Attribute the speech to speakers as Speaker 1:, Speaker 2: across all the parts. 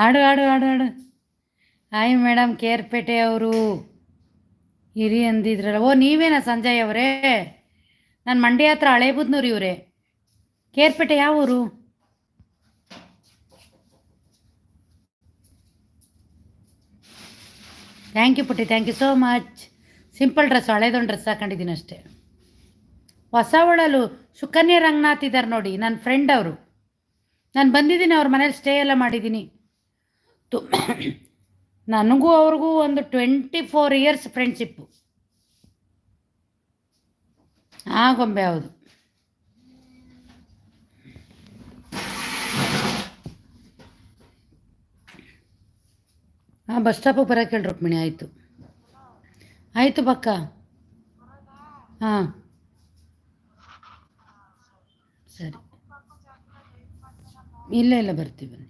Speaker 1: ಆಡು ಆಡು ಆಡು ಆಡು. ಹಾಯ್ ಮೇಡಮ್, ಕೇರ್ಪೇಟೆ ಅವರು ಇರಿ ಅಂದಿದ್ರಲ್ಲ. ಓ ನೀವೇನಾ ಸಂಜಯ್ ಅವರೇ? ನಾನು ಮಂಡ್ಯ ಹತ್ರ ಹಳೇಬುದ್ನೂರು ಇವರೇ. ಕೇರ್ಪೇಟೆ ಯಾವ ಊರು? ಥ್ಯಾಂಕ್ ಯು ಪುಟ್ಟಿ, thank you so much. Simple dress, ಹಳೇದೊಂದು ಡ್ರೆಸ್ ಹಾಕೊಂಡಿದ್ದೀನಿ ಅಷ್ಟೇ. ಹೊಸ ಒಳಲು ಸುಕನ್ಯಾ ರಂಗನಾಥ್ ಇದ್ದಾರೆ ನೋಡಿ, ನನ್ನ ಫ್ರೆಂಡ್ ಅವರು. ನಾನು ಬಂದಿದ್ದೀನಿ ಅವ್ರ ಮನೇಲಿ, ಸ್ಟೇ ಎಲ್ಲ ಮಾಡಿದ್ದೀನಿ. ತು ನನಗೂ ಅವ್ರಿಗೂ ಒಂದು 24 ಇಯರ್ಸ್ ಫ್ರೆಂಡ್ಶಿಪ್ಪು. ಹಾಂ ಗೊಂಬೆ, ಹೌದು. ಹಾಂ, ಬಸ್ ಸ್ಟಾಪಿಗೆ ಬರೋಕೆ ಹೇಳಿ ರುಕ್ಮಿಣಿ. ಆಯಿತು ಆಯಿತು ಬಕ್ಕ. ಹಾಂ ಸರಿ, ಇಲ್ಲ ಇಲ್ಲ ಬರ್ತೀವಿ ಬನ್ನಿ.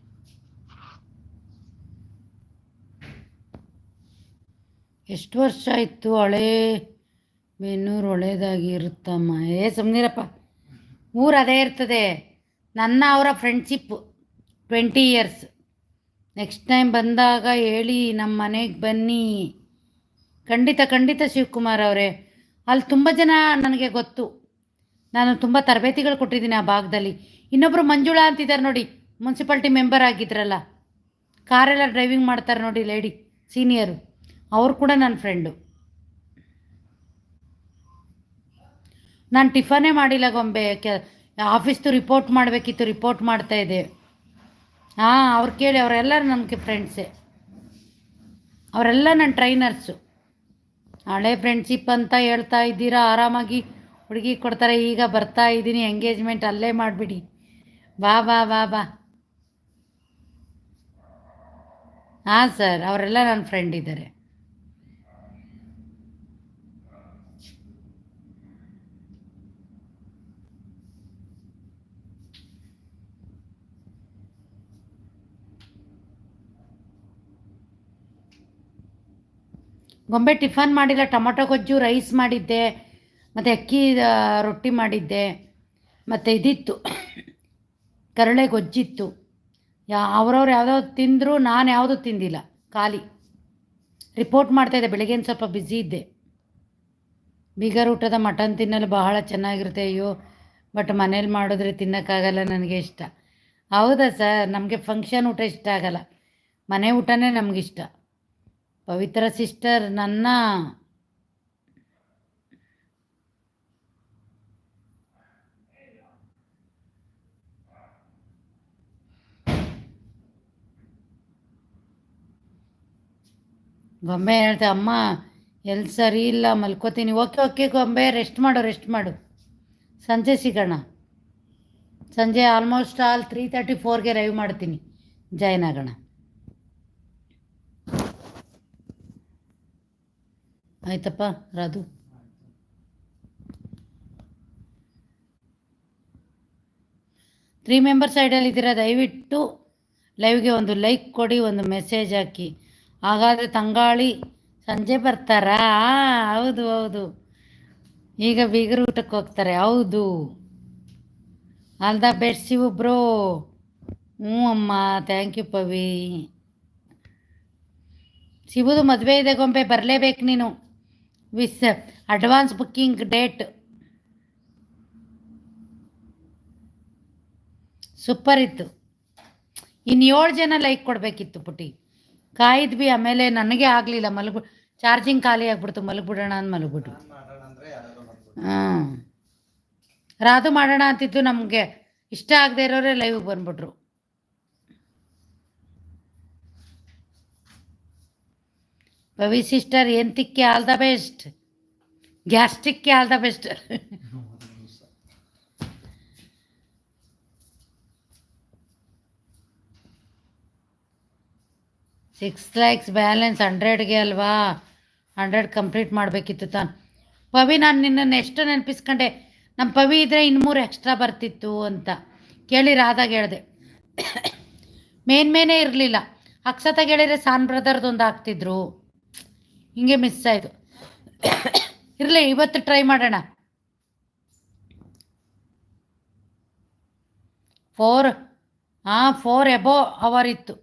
Speaker 1: ಎಷ್ಟು ವರ್ಷ ಆಯಿತು? ಹಳೇ ಬೆನ್ನೂರು ಒಳ್ಳೇದಾಗಿ ಇರುತ್ತಮ್ಮ. ಸುಮ್ಮನಿರಪ್ಪ, ಊರು ಅದೇ ಇರ್ತದೆ. ನನ್ನ ಅವರ ಫ್ರೆಂಡ್ಶಿಪ್ಪು 20 ಇಯರ್ಸ್. ನೆಕ್ಸ್ಟ್ ಟೈಮ್ ಬಂದಾಗ ಹೇಳಿ, ನಮ್ಮ ಮನೆಗೆ ಬನ್ನಿ. ಖಂಡಿತ ಖಂಡಿತ ಶಿವಕುಮಾರ್ ಅವರೇ. ಅಲ್ಲಿ ತುಂಬ ಜನ ನನಗೆ ಗೊತ್ತು. ನಾನು ತುಂಬ ತರಬೇತಿಗಳು ಕೊಟ್ಟಿದ್ದೀನಿ ಆ ಭಾಗದಲ್ಲಿ. ಇನ್ನೊಬ್ಬರು ಮಂಜುಳಾ ಅಂತಿದ್ದಾರೆ ನೋಡಿ, ಮುನ್ಸಿಪಾಲ್ಟಿ ಮೆಂಬರ್ ಆಗಿದ್ರಲ್ಲ, ಕಾರೆಲ್ಲ ಡ್ರೈವಿಂಗ್ ಮಾಡ್ತಾರೆ ನೋಡಿ, ಲೇಡಿ ಸೀನಿಯರು, ಅವರು ಕೂಡ ನನ್ನ ಫ್ರೆಂಡು. ನಾನು ಟಿಫನೇ ಮಾಡಿಲ್ಲ ಗೊಂಬೆ. ಆಫೀಸ್ದು ರಿಪೋರ್ಟ್ ಮಾಡಬೇಕಿತ್ತು, ರಿಪೋರ್ಟ್ ಮಾಡ್ತಾಯಿದ್ದೆ. ಹಾಂ, ಅವ್ರು ಕೇಳಿ, ಅವರೆಲ್ಲರೂ ನನಗೆ ಫ್ರೆಂಡ್ಸೇ. ಅವರೆಲ್ಲ ನನ್ನ ಟ್ರೈನರ್ಸು. ಹಳೆ ಫ್ರೆಂಡ್ಶಿಪ್ ಅಂತ ಹೇಳ್ತಾ ಇದ್ದೀರಾ. ಆರಾಮಾಗಿ ಹುಡುಗಿ ಕೊಡ್ತಾರೆ. ಈಗ ಬರ್ತಾ ಇದ್ದೀನಿ, ಎಂಗೇಜ್ಮೆಂಟ್ ಅಲ್ಲೇ ಮಾಡಿಬಿಡಿ. ಬಾ ಬಾ ಬಾ ಬಾ. ಹಾಂ ಸರ್, ಅವರೆಲ್ಲ ನನ್ನ ಫ್ರೆಂಡ್ ಇದ್ದಾರೆ. ಗೊಂಬೆ ಟಿಫನ್ ಮಾಡಿಲ್ಲ, ಟೊಮೊಟೊ ಗೊಜ್ಜು, ರೈಸ್ ಮಾಡಿದ್ದೆ, ಮತ್ತು ಅಕ್ಕಿ ರೊಟ್ಟಿ ಮಾಡಿದ್ದೆ, ಮತ್ತು ಇದಿತ್ತು ಕರಳೆ ಗೊಜ್ಜಿತ್ತು. ಅವ್ರವ್ರು ಯಾವುದಾದ್ರು ತಿಂದರು, ನಾನು ಯಾವುದೂ ತಿಂದಿಲ್ಲ, ಖಾಲಿ. ರಿಪೋರ್ಟ್ ಮಾಡ್ತಾಯಿದ್ದೆ, ಬೆಳಗ್ಗೆ ಸ್ವಲ್ಪ ಬ್ಯುಸಿ ಇದ್ದೆ. ಬೀಗರ್ ಊಟದ ಮಟನ್ ತಿನ್ನಲು ಬಹಳ ಚೆನ್ನಾಗಿರುತ್ತೆ. ಅಯ್ಯೋ, ಬಟ್ ಮನೇಲಿ ಮಾಡಿದ್ರೆ ತಿನ್ನೋಕ್ಕಾಗಲ್ಲ, ನನಗೆ ಇಷ್ಟ. ಹೌದಾ ಸರ್? ನಮಗೆ ಫಂಕ್ಷನ್ ಊಟ ಇಷ್ಟ ಆಗಲ್ಲ, ಮನೆ ಊಟನೇ ನಮಗಿಷ್ಟ. ಪವಿತ್ರ ಸಿಸ್ಟರ್ ನನ್ನ ಗೊಂಬೆ ಹೇಳ್ತೆ, ಅಮ್ಮ ಎಲ್ಲಿ ಸರಿ ಇಲ್ಲ, ಮಲ್ಕೋತೀನಿ. ಓಕೆ ಓಕೆ ಗೊಂಬೆ, ರೆಸ್ಟ್ ಮಾಡು, ರೆಸ್ಟ್ ಮಾಡು. ಸಂಜೆ ಸಿಗೋಣ. ಸಂಜೆ ಆಲ್ಮೋಸ್ಟ್ ಆಲ್ 3:34ಗೆ ರೈವ್ ಮಾಡ್ತೀನಿ, ಜಾಯ್ನ್ ಆಗೋಣ. ಆಯ್ತಪ್ಪ ರಾಧು. ತ್ರೀ ಮೆಂಬರ್ಸ್ ಐಡಲ್ಲಿದ್ದೀರಾ, ದಯವಿಟ್ಟು ಲೈವ್ಗೆ ಒಂದು ಲೈಕ್ ಕೊಡಿ, ಒಂದು ಮೆಸೇಜ್ ಹಾಕಿ. ಹಾಗಾದರೆ ತಂಗಾಳಿ ಸಂಜೆ ಬರ್ತಾರಾ? ಹೌದು ಹೌದು, ಈಗ ಬೀಗರು ಊಟಕ್ಕೆ ಹೋಗ್ತಾರೆ. ಹೌದು, all the best Shivu bro. ಹ್ಞೂ ಅಮ್ಮ, ಥ್ಯಾಂಕ್ ಯು ಪವಿ. ಶಿವುದು ಮದುವೆ ಇದೆ ಗೊಂಬೆ, ಬರಲೇಬೇಕು ನೀನು. ವಿಸ್ ಅಡ್ವಾನ್ಸ್ ಬುಕ್ಕಿಂಗ್ ಡೇಟ್. ಸೂಪರ್ ಇತ್ತು. ಇನ್ನು 7 ಜನ ಲೈಕ್ ಕೊಡಬೇಕಿತ್ತು ಪುಟಿ. ಕಾಯಿದ್ವಿ, ಆಮೇಲೆ ನನಗೆ ಆಗಲಿಲ್ಲ, ಚಾರ್ಜಿಂಗ್ ಖಾಲಿ ಆಗ್ಬಿಡ್ತು, ಮಲಗ್ಬಿಡೋಣ ಅಂತ ಮಲಗ್ಬಿಟ್ಟು. ಹಾಂ, ರಾಧು ಮಾಡೋಣ ಅಂತಿದ್ದು, ನಮಗೆ ಇಷ್ಟ ಆಗದೆ ಇರೋರೆ ಲೈವ್ಗೆ ಬಂದ್ಬಿಟ್ರು. ಪವಿ ಸಿಸ್ಟರ್, ಏನು ತಿಕ್ಕೆ ಆಲ್ ದ ಬೆಸ್ಟ್. ಗ್ಯಾಸ್ಟ್ರಿಕ್ಗೆ all the best. 6 likes balance 100ಗೆ ಅಲ್ವಾ? 100 ಕಂಪ್ಲೀಟ್ ಮಾಡಬೇಕಿತ್ತು ತಾನು. ಪವಿ, ನಾನು ನಿನ್ನನ್ನು ಎಷ್ಟು ನೆನಪಿಸ್ಕೊಂಡೆ. ನಮ್ಮ ಪವಿ ಇದ್ದರೆ 3 ಎಕ್ಸ್ಟ್ರಾ ಬರ್ತಿತ್ತು ಅಂತ ಕೇಳಿ ರಾಧಾಗ ಹೇಳಿದೆ. ಮೇನೇ ಇರಲಿಲ್ಲ. ಅಕ್ಷತಾಗ ಹೇಳಿದರೆ ಸಾನ್ ಬ್ರದರ್ದು ಒಂದು ಹಾಕ್ತಿದ್ರು, ಹಿಂಗೆ ಮಿಸ್ ಆಯಿತು. ಇರಲಿ, ಇವತ್ತು ಟ್ರೈ ಮಾಡೋಣ. 4 ಎಬೋ ಅವರ್ ಇತ್ತು.